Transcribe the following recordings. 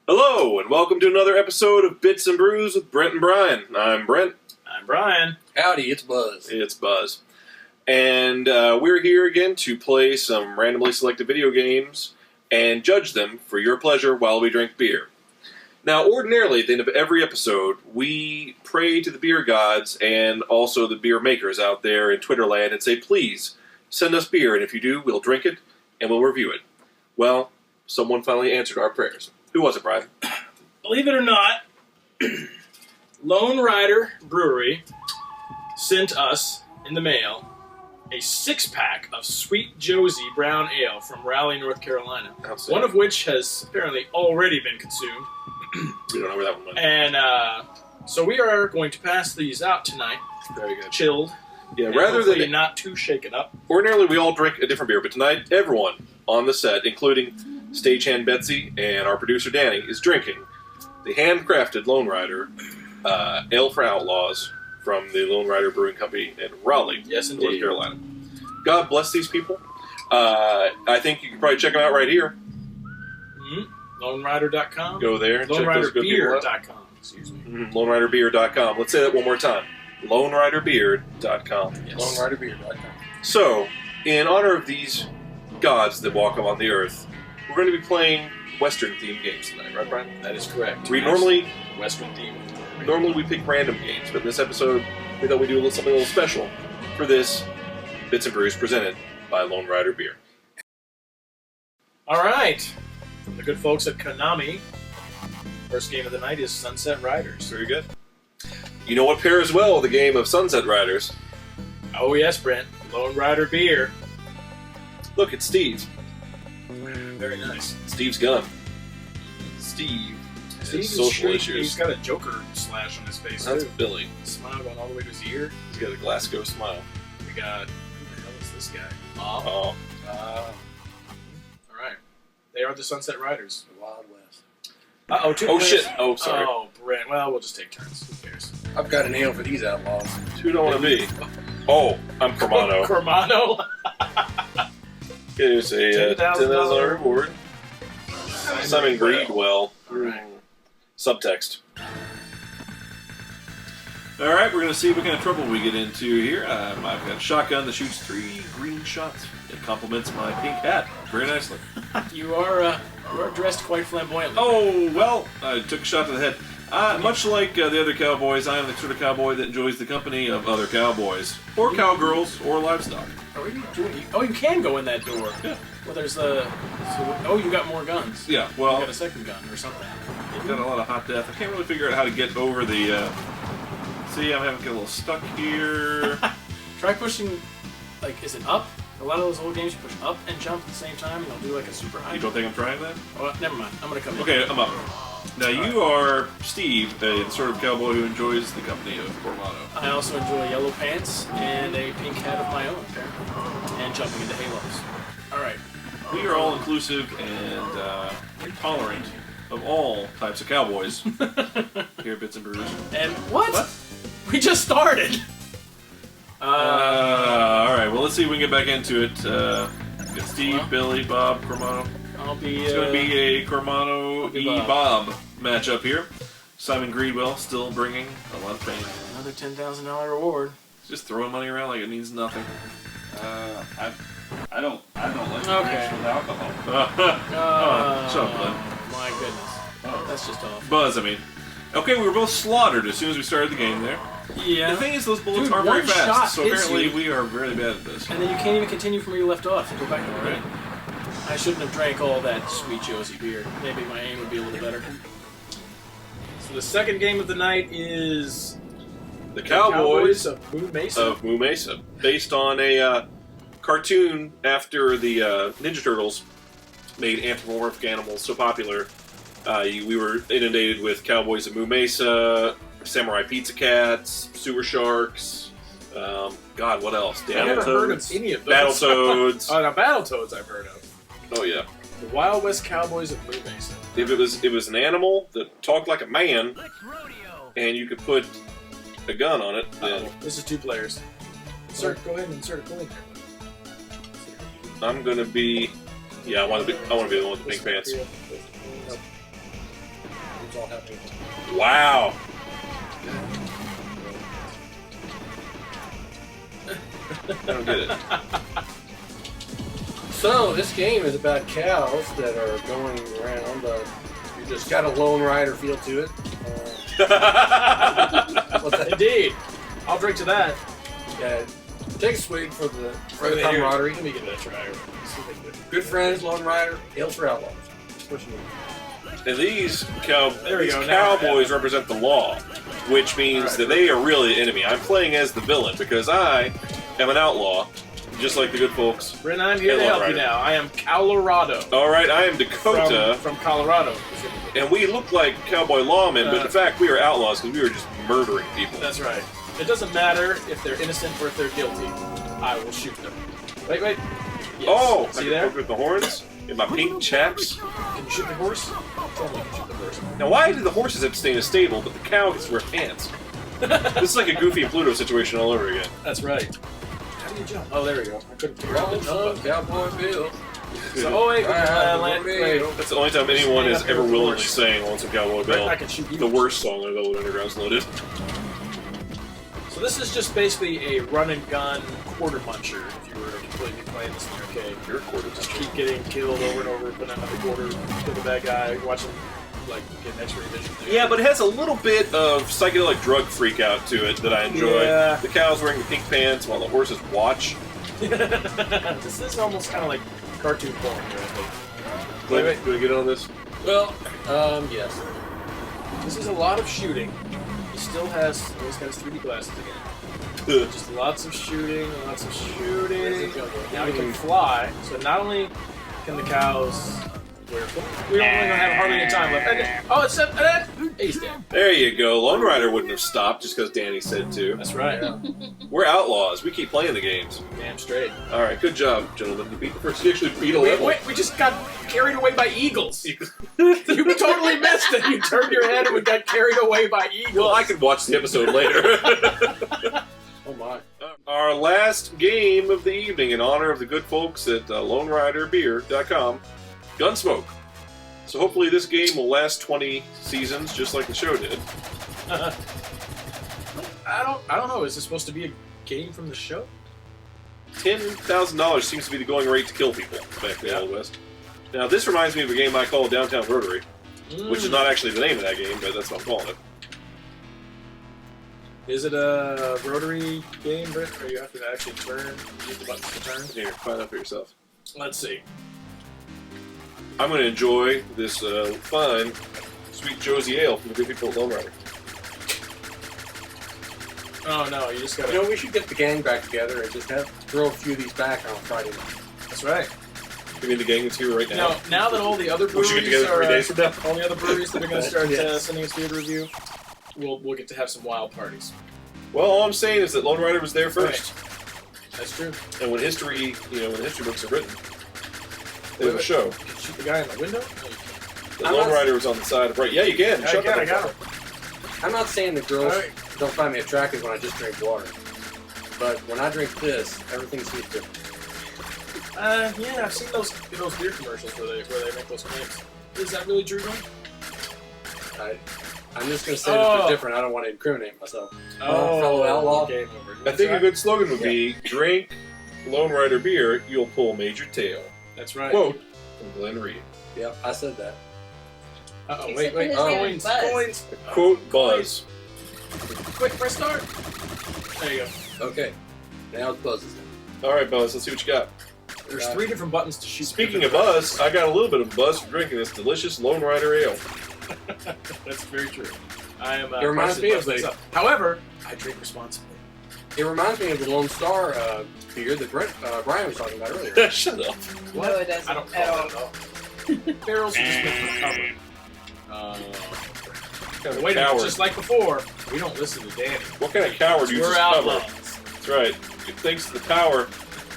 Hello, and welcome to another episode of Bits and Brews with Brent and Brian. I'm Brent. I'm Brian. Howdy, it's Buzz. It's Buzz. And we're here again to play some randomly selected video games and judge them for your pleasure while we drink beer. Now, ordinarily, at the end of every episode, we pray to the beer gods and also the beer makers out there in Twitterland and say, please, send us beer, and if you do, we'll drink it and we'll review it. Well, someone finally answered our prayers. Who was it, Brian? Believe it or not, Lonerider Brewery sent us in the mail a 6-pack of Sweet Josie Brown Ale from Raleigh, North Carolina. One of which has apparently already been consumed. We don't know where that one went. And so we are going to pass these out tonight. Very good. Chilled. Yeah, rather than not too shaken up. Ordinarily, we all drink a different beer, but tonight, everyone on the set, including stagehand Betsy and our producer Danny, is drinking the handcrafted Lonerider Ale for Outlaws from the Lonerider Brewing Company in Raleigh, yes, North Carolina. God bless these people. I think you can probably check them out right here. Mm-hmm. Lonerider.com. Go there. Loneriderbeer.com. Excuse me. Loneriderbeer.com. Let's say that one more time. Loneriderbeer.com. Yes. Loneriderbeer.com. So, in honor of these gods that walk on the earth, we're going to be playing Western-themed games tonight, right, Brian? That is correct. We normally Western-themed. we pick random games, but in this episode, we thought we'd do something a little special for this Bits and Brews presented by Lonerider Beer. All right. From the good folks at Konami, first game of the night is Sunset Riders. Very good. You know what pairs well with the game of Sunset Riders? Oh, yes, Brent. Lonerider Beer. Look, it's Steve. Very nice. Steve's gun. Steve Steve's social issues. He's got a Joker slash on his face, That's too. Billy. Smile going all the way to his ear. He's got a Glasgow smile. We got... Who the hell is this guy? Oh. All right. They are the Sunset Riders. The Wild West. Uh-oh, two Oh, players. shit. Oh, sorry. Oh, Brent. Well, we'll just take turns. Who cares? I've got an ale for these outlaws. Who do I want to be? Oh, I'm Cormano. Cormano. Here's a $10,000 reward. Simon Greedwell. All right. Subtext. Alright, we're going to see what kind of trouble we get into here. I've got a shotgun that shoots 3 green shots. It complements my pink hat very nicely. You are dressed quite flamboyantly. Oh, well, I took a shot to the head. Much like the other cowboys, I am the sort of cowboy that enjoys the company of other cowboys. Or cowgirls, or livestock. Are you doing? Oh, you can go in that door. Yeah. Well, there's oh, you got more guns. Yeah, You well, got a second gun or something. I've got a lot of hot death. I can't really figure out how to get over the... See, I'm having to get a little stuck here. Try pushing, like, is it up? A lot of those old games you push up and jump at the same time, and they'll do like a super high. You don't think I'm trying that? Oh, never mind. I'm gonna come in. Okay, I'm up. Now you are Steve, the sort of cowboy who enjoys the company of Cormano. I also enjoy yellow pants and a pink hat of my own, apparently, and jumping into halos. All right. We are all inclusive and intolerant of all types of cowboys here at Bits and Brews. And what? We just started. All right. Well, let's see if we can get back into it. Got Steve, Billy, Bob, Cormano. I'll be. It's going to be a Cormano Bob matchup here. Simon Greedwell still bringing a lot of pain. Another $10,000 reward. Just throwing money around like it means nothing. I don't like Okay. drinks with alcohol. Shut up, Bud. My goodness. Oh. That's just awful. Buzz, I mean. Okay, we were both slaughtered as soon as we started the game there. Yeah. The thing is, those bullets Dude, aren't very one shot fast, so hits apparently you. we are really bad at this. And then you can't even continue from where you left off. You go back to the beginning. I shouldn't have drank all that Sweet Josie beer. Maybe my aim would be a little better. So the second game of the night is The Cowboys of Moo Mesa. based on a cartoon after the Ninja Turtles made anthropomorphic animals so popular. We were inundated with Cowboys of Moo Mesa, Samurai Pizza Cats, Sewer Sharks, what else? I've never heard of any of those. Battletoads. Now Battletoads I've heard of. Oh, yeah. The Wild West Cowboys of Blue Mesa. If it was an animal that talked like a man, and you could put a gun on it, then This is 2 players. Insert, go ahead and insert a coin there. I'm gonna be. Yeah, I want to be the one with the pink pants. It's all happening. Wow. I don't get it. So, this game is about cows that are going around. You just got a Lone Rider feel to it. What's that? Indeed. I'll drink to that. Yeah, take a swig for the Here, camaraderie. Let me give it a try. See if I can do it. Good friends, Lone Rider, hails for outlaws. That's what you need. And these There we these go, now cowboys represent the law, which means that they are really the enemy. I'm playing as the villain because I am an outlaw, just like the good folks. Bryn, I'm here to Lone help Rider. you now. I am Colorado. All right, I am Dakota, From Colorado. and we look like cowboy lawmen, but in fact we are outlaws because we were just murdering people. That's right. It doesn't matter if they're innocent or if they're guilty. I will shoot them. Wait. Yes. Oh, I See can there? poke with the horns in my pink chaps. Can you shoot the horse? Tell me you can shoot the horse. Now, why do the horses have to stay in a stable, but the cow gets to wear pants? This is like a Goofy and Pluto situation all over again. That's right. How do you jump? Oh, there we go. I couldn't figure out the Oh, jump. Cowboy Bill. So, wait. Wait. That's the only time anyone is ever willingly saying Lonesome Cowboy Bill. I can shoot you. The worst song on Velvet Underground's loaded. So this is just basically a run and gun quarter muncher. If you were completely playing this in the arcade, Your quarter just keep getting killed over and over, put another quarter, kill the bad guy, watch him get an X-ray vision. Yeah, but it has a little bit of psychedelic drug freak out to it that I enjoy. Yeah. The cow's wearing the pink pants while the horses watch. This is almost kind of like cartoon porn here, I think. Wait, do we get on this? Well, yes. This is a lot of shooting. He still has, he's got his 3D glasses again. Just lots of shooting. Now he can fly, so not only can the cows wear we don't really have hardly any time left. Oh, it's he's dead. There you go. Lone Rider wouldn't have stopped just because Danny said to. That's right. We're outlaws. We keep playing the games. Damn straight. All right, good job, gentlemen. You beat the first. You actually beat a level. Wait, we just got carried away by eagles. You totally missed it. You turned your head and we got carried away by eagles. Well, I could watch the episode later. Oh my. Our last game of the evening in honor of the good folks at LoneriderBeer.com, Gunsmoke. So hopefully this game will last 20 seasons, just like the show did. I don't know. Is this supposed to be a game from the show? $10,000 seems to be the going rate to kill people back in the Old West. Now this reminds me of a game I call Downtown Rotary, which is not actually the name of that game, but that's what I'm calling it. Is it a rotary game, Britt, where you have to actually use the buttons to turn? Here, find out for yourself. Let's see. I'm going to enjoy this fine Sweet Josie Ale from the good people at Lone Rider. Oh no, you just gotta... You know, we should get the gang back together and just throw a few of these back on Friday night. That's right. You mean the gang that's here right now? Now that all the other We breweries should get together 3 days from now. all the other breweries that are going to start Yes. sending us beer to review, we'll get to have some wild parties. Well, all I'm saying is that Lone Rider was there first. That's true. And when history, when history books are written, they have a show. You can shoot the guy in the window? No, you can't. The Lone Rider was on the side of right. Yeah, you can. I got him. I'm not saying the girls All right. don't find me attractive when I just drink water. But when I drink this, everything seems different. Yeah, I've seen those beer commercials where they make those claims. Is that really true, though? I'm just going to say that they're different. I don't want to incriminate myself. Oh, fellow outlaw. Game over. I think a good slogan would be, drink Lone Rider beer, you'll pull Major Tail. That's right. Quote from Glenn Reed. Yep, I said that. Uh-oh, Except wait. for his name, Coins. Buzz. Coins. Quote Buzz. Quick, press start. There you go. Okay. Now it's Buzz's name. All right, Buzz, let's see what you got. There's 3 different buttons to shoot. Speaking of Buzz, I got a little bit of buzz from drinking this delicious Lone Rider Ale. That's very true. I am. It reminds me of However, I drink responsibly. It reminds me of the Lone Star beer that Brian was talking about earlier. Shut up. No, it doesn't I don't at call all. that at all. Barrels are just meant for cover. Wait a minute, just like before, we don't listen to Danny. What kind of coward uses We're cover? outlaws. That's right. Thanks to the power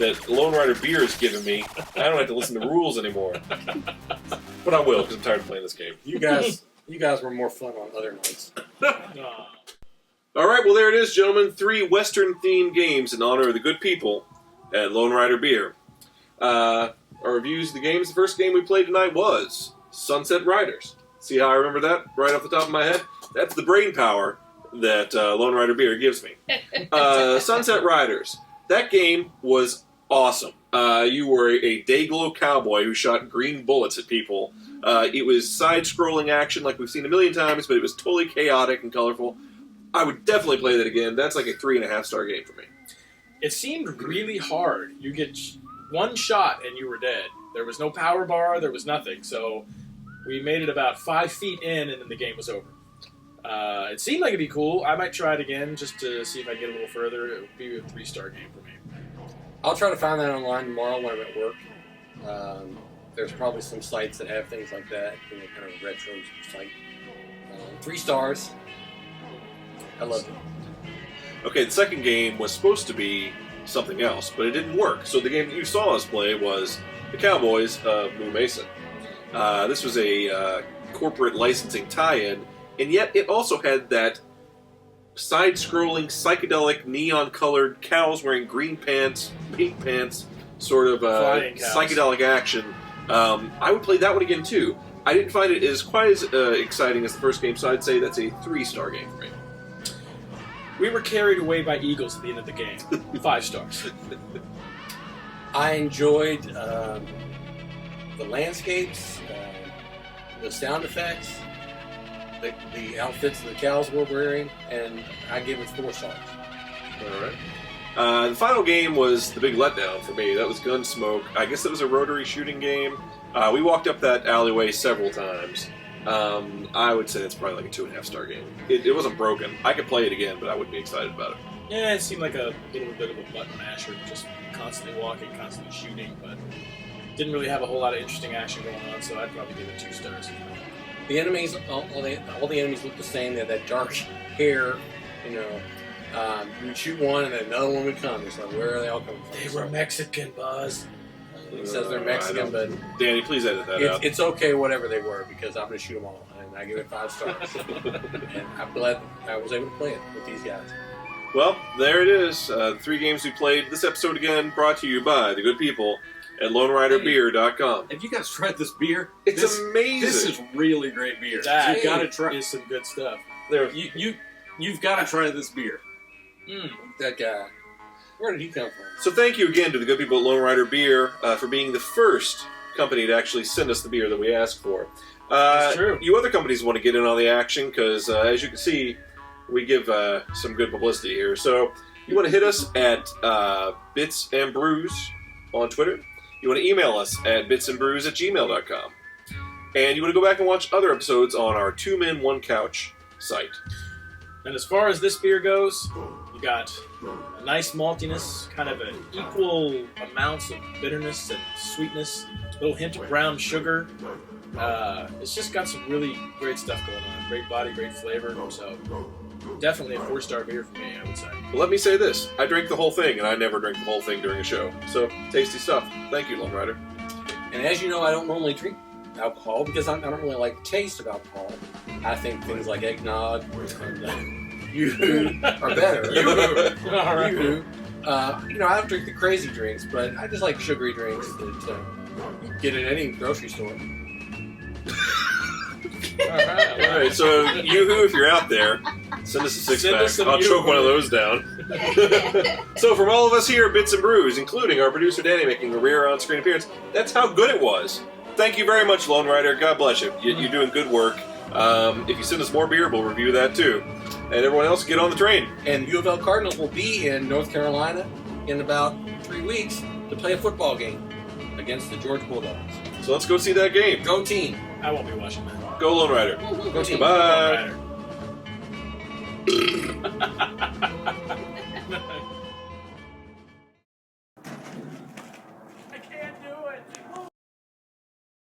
that Lone Rider Beer has given me. I don't have to listen to rules anymore. But I will, because I'm tired of playing this game. You guys were more fun on other nights. All right, well, there it is, gentlemen. 3 Western-themed games in honor of the good people at Lone Rider Beer. Our reviews of the games. The first game we played tonight was Sunset Riders. See how I remember that right off the top of my head? That's the brain power that Lone Rider Beer gives me. Sunset Riders. That game was awesome. You were a Dayglow cowboy who shot green bullets at people. It was side-scrolling action like we've seen a million times, but it was totally chaotic and colorful. I would definitely play that again. That's like a 3.5-star game for me. It seemed really hard. You get one shot and you were dead. There was no power bar. There was nothing. So we made it about 5 feet in, and then the game was over. It seemed like it'd be cool. I might try it again just to see if I can get a little further. It would be a 3-star game for me. I'll try to find that online tomorrow when I'm at work. There's probably some sites that have things like that, kind of retro site. 3 stars. I loved it. Okay, the second game was supposed to be something else, but it didn't work. So the game that you saw us play was the Cowboys of Mesa. This was a corporate licensing tie-in, and yet it also had that side-scrolling, psychedelic, neon-colored cows wearing green pants, pink pants, sort of psychedelic action. I would play that one again, too. I didn't find it as quite as exciting as the first game, so I'd say that's a 3-star game for me. We were carried away by eagles at the end of the game. 5 stars. I enjoyed the landscapes, the sound effects, the outfits the cows were wearing, and I gave it 4 stars. All right. The final game was the big letdown for me. That was Gunsmoke. I guess it was a rotary shooting game. We walked up that alleyway several times. I would say it's probably like a 2.5-star game. It wasn't broken. I could play it again, but I wouldn't be excited about it. Yeah, it seemed like a little bit of a button masher, just constantly walking, constantly shooting, but didn't really have a whole lot of interesting action going on, so I'd probably give it 2 stars. The enemies, all the enemies look the same. They had that dark hair, you would shoot one and then another one would come. It's like, where are they all coming from? They were Mexican, Buzz. He says they're Mexican, but Danny, please edit that out. It's okay, whatever they were, because I'm going to shoot them all, and I give it 5 stars. And I'm glad I was able to play it with these guys. Well, there it is. The 3 games we played. This episode, again, brought to you by the good people at LoneriderBeer.com. Have you guys tried this beer? It's amazing. This is really great beer. That You've got to try. Is some good stuff. You've got to try this beer. That guy. Where did he come from? So thank you again to the good people at Lone Rider Beer for being the first company to actually send us the beer that we asked for. That's true. You other companies want to get in on the action because, as you can see, we give some good publicity here. So you want to hit us at Bits and Brews on Twitter. You want to email us at bitsandbrews@gmail.com. And you want to go back and watch other episodes on our 2 Men 1 Couch site. And as far as this beer goes, you got a nice maltiness, kind of an equal amounts of bitterness and sweetness, a little hint of brown sugar. It's just got some really great stuff going on. Great body, great flavor. So definitely a 4-star beer for me, I would say. Well, let me say this. I drank the whole thing, and I never drink the whole thing during a show. So, tasty stuff. Thank you, Lone Rider. And as you know, I don't normally drink alcohol because I don't really like the taste of alcohol. I think things like eggnog and yoo-hoo are better. Yoo-hoo. All right. Yoo-hoo. I don't drink the crazy drinks, but I just like sugary drinks that you can get at any grocery store. All right, so Yoo-hoo, if you're out there, send us a 6-pack. I'll choke one of those down. So from all of us here at Bits and Brews, including our producer Danny making a rare on-screen appearance, that's how good it was. Thank you very much, Lone Rider. God bless you. You're doing good work. If you send us more beer, we'll review that too. And everyone else, get on the train. And U of L Cardinals will be in North Carolina in about 3 weeks to play a football game against the Georgia Bulldogs. So let's go see that game. Go team. I won't be watching that. Go Lone Rider. Go team. Bye. Lone Rider.